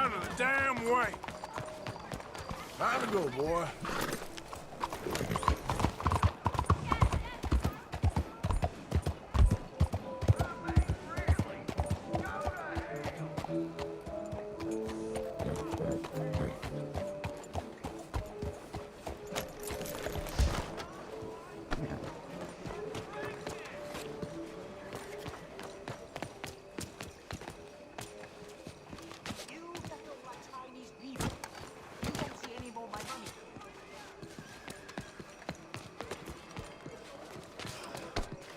Out of the damn way! Time to go, boy.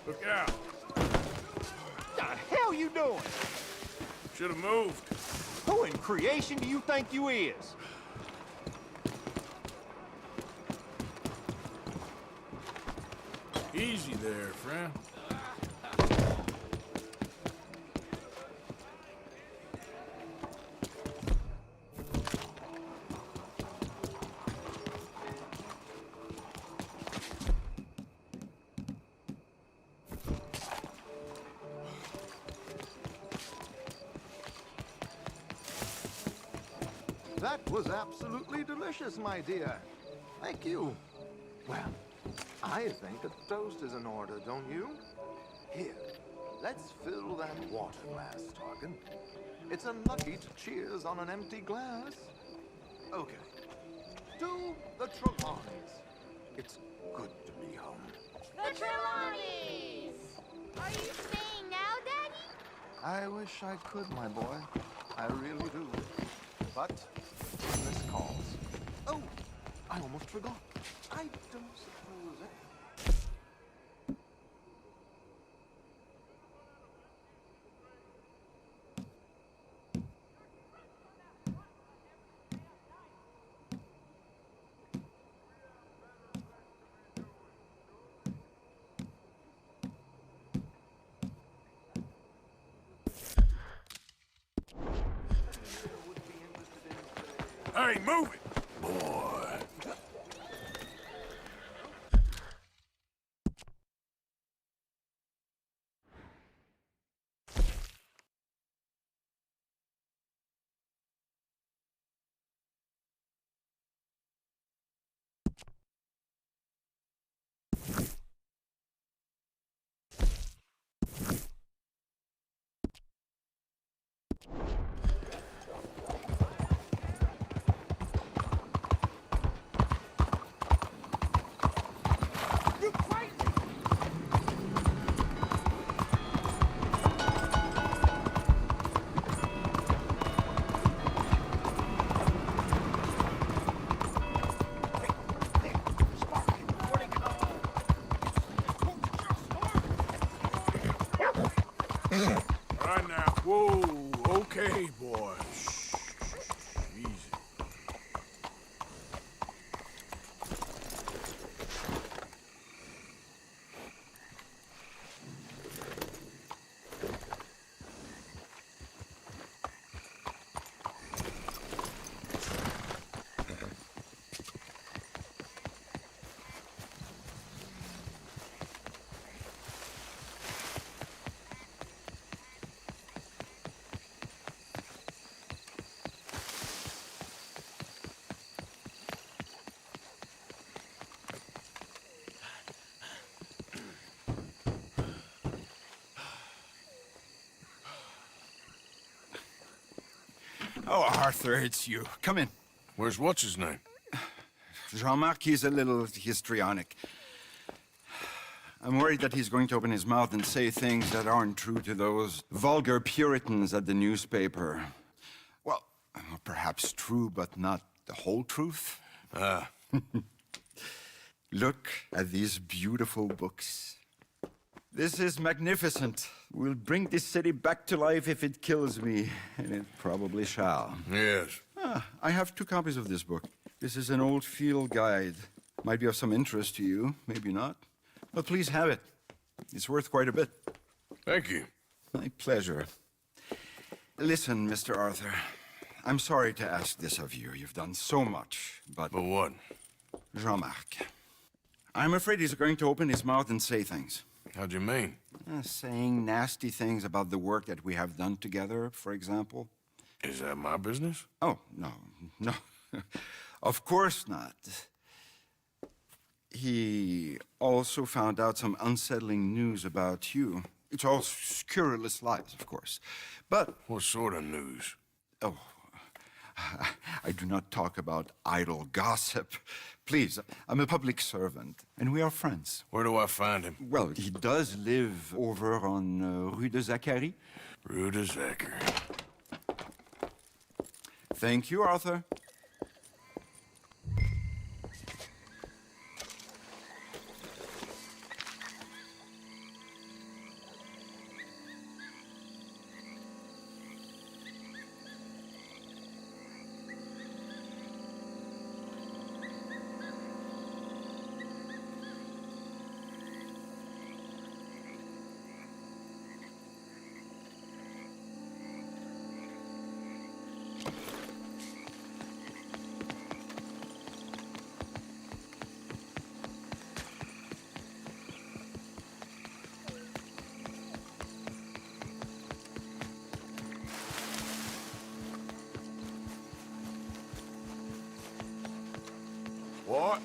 Look out. What the hell you doing? Should have moved. Who in creation do you think you is? Easy there, friend. That was absolutely delicious, my dear. Thank you. Well, I think a toast is in order, don't you? Here, let's fill that water glass, Tarkin. It's unlucky to cheers on an empty glass. Okay. To the Trelawneys. It's good to be home. The Trelawneys! Are you staying now, Daddy? I wish I could, my boy. I really do. But business calls. Oh, I almost forgot. I don't suppose it. Hey, move it, boy. All right now. Whoa, okay, boy. Shh. Easy. Oh, Arthur, it's you. Come in. Where's what's-his-name? Jean-Marc, he's a little histrionic. I'm worried that he's going to open his mouth and say things that aren't true to those vulgar Puritans at the newspaper. Well, perhaps true, but not the whole truth. Look at these beautiful books. This is magnificent. We'll bring this city back to life if it kills me, and it probably shall. Yes. I have 2 copies of this book. This is an old field guide. Might be of some interest to you, maybe not. But please have it. It's worth quite a bit. Thank you. My pleasure. Listen, Mr. Arthur, I'm sorry to ask this of you. You've done so much, but... But what? Jean-Marc, I'm afraid he's going to open his mouth and say things. How'd you mean? Saying nasty things about the work that we have done together, for example. Is that my business? Oh, no, no. Of course not. He also found out some unsettling news about you. It's all scurrilous lies, of course. But... What sort of news? Oh, I do not talk about idle gossip. Please, I'm a public servant, and we are friends. Where do I find him? Well, he does live over on Rue de Zachary. Rue de Zachary. Thank you, Arthur. What?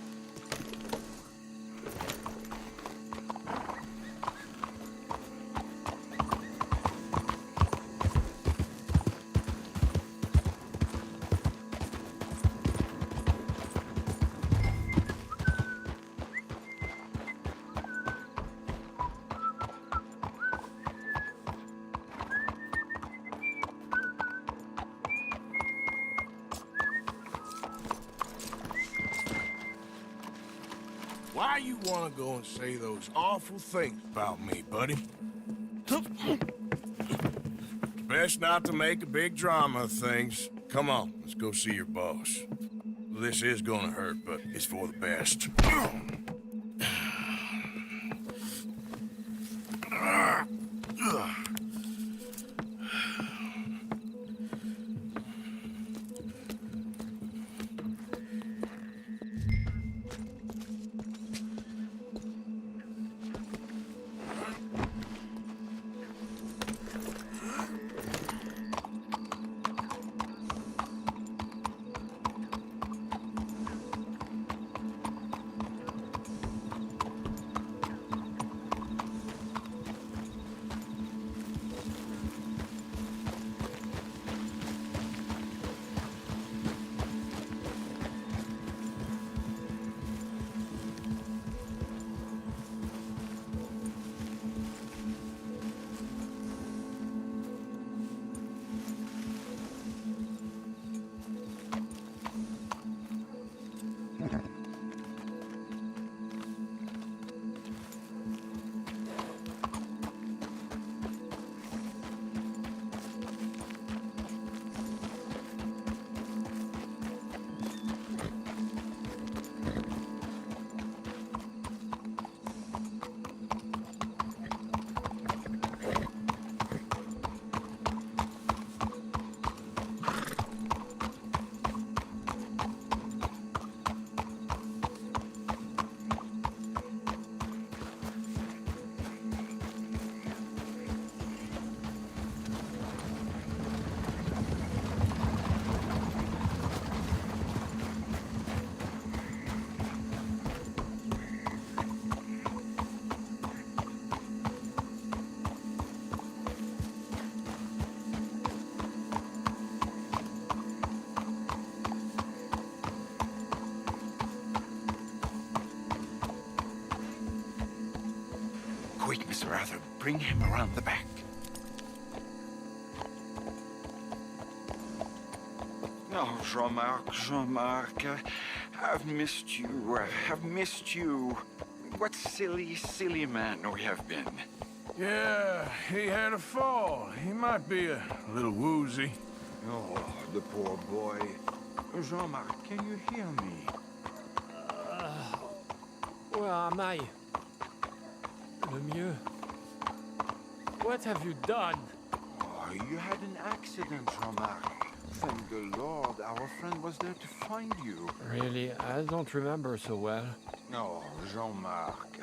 Why you wanna go and say those awful things about me, buddy? Best not to make a big drama of things. Come on, let's go see your boss. This is gonna hurt, but it's for the best. Quick, Mr. Arthur, bring him around the back. Oh, Jean-Marc, I've missed you, I've missed you. What silly man we have been. Yeah, he had a fall. He might be a little woozy. Oh, the poor boy. Jean-Marc, can you hear me? Where am I? Lemieux? What have you done? Oh, you had an accident, Jean-Marc. Thank the Lord, our friend was there to find you. Really, I don't remember so well. Oh, Jean-Marc.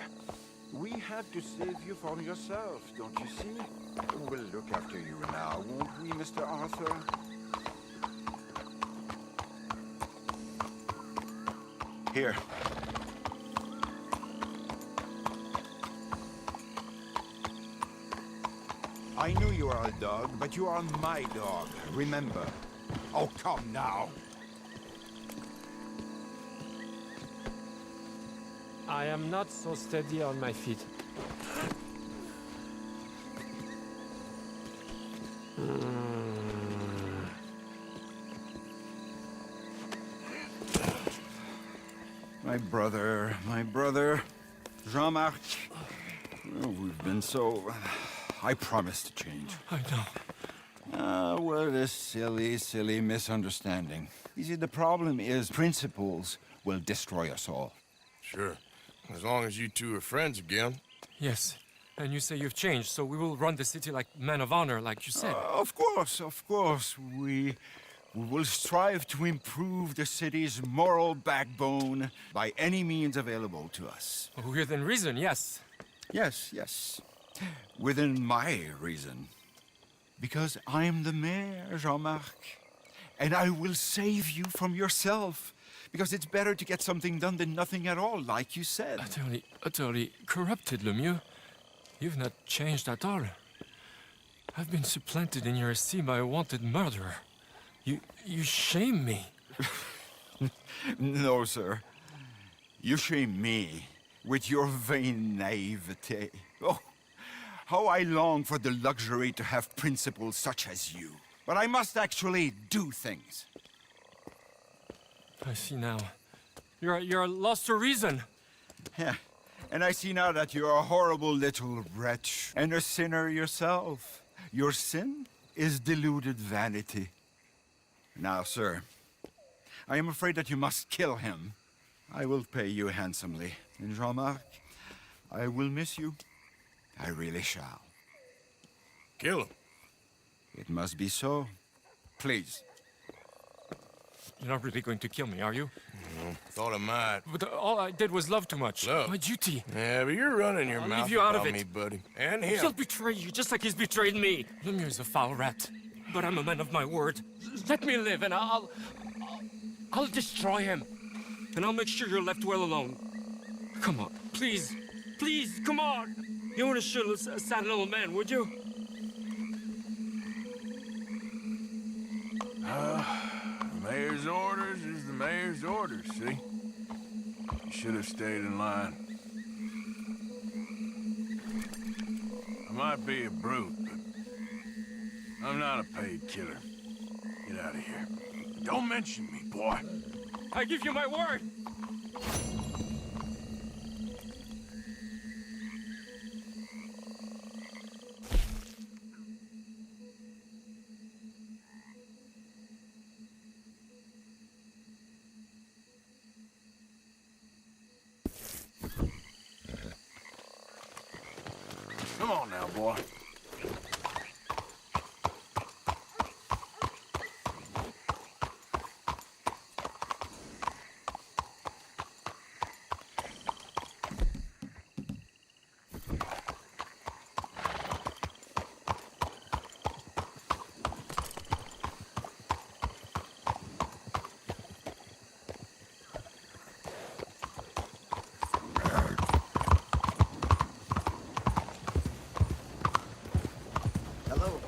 We had to save you from yourself, don't you see? We'll look after you now, won't we, Mr. Arthur? Here. I knew you are a dog, but you are my dog. Remember. Oh, come now. I am not so steady on my feet. My brother, Jean-Marc. Oh, we've been so... I promise to change. I know. Well, this silly misunderstanding. You see, the problem is principles will destroy us all. Sure. As long as you two are friends again. Yes. And you say you've changed, so we will run the city like men of honor, like you said. Of course. We will strive to improve the city's moral backbone by any means available to us. Within reason, yes. Yes. Within my reason. Because I'm the mayor, Jean-Marc. And I will save you from yourself. Because it's better to get something done than nothing at all, like you said. Utterly corrupted, Lemieux. You've not changed at all. I've been supplanted in your esteem by a wanted murderer. You shame me. No, sir. You shame me with your vain naivete. Oh, how I long for the luxury to have principles such as you. But I must actually do things. I see now. You're lost to reason. Yeah, and I see now that you're a horrible little wretch and a sinner yourself. Your sin is deluded vanity. Now, sir, I am afraid that you must kill him. I will pay you handsomely. And Jean-Marc, I will miss you. I really shall. Kill him. It must be so. Please. You're not really going to kill me, are you? Thought I might. But all I did was love too much. Love? My duty. Yeah, but you're running your I'll mouth leave you out about of it. me, buddy. And him. He'll betray you just like he's betrayed me. Lemieux is a foul rat, but I'm a man of my word. Let me live, and I'll destroy him, and I'll make sure you're left well alone. Come on, please, come on. You wouldn't shoot a sad little man, would you? Mayor's orders is the mayor's orders, see? You should have stayed in line. I might be a brute, but I'm not a paid killer. Get out of here. Don't mention me, boy. I give you my word. Come on now, boy. Hello.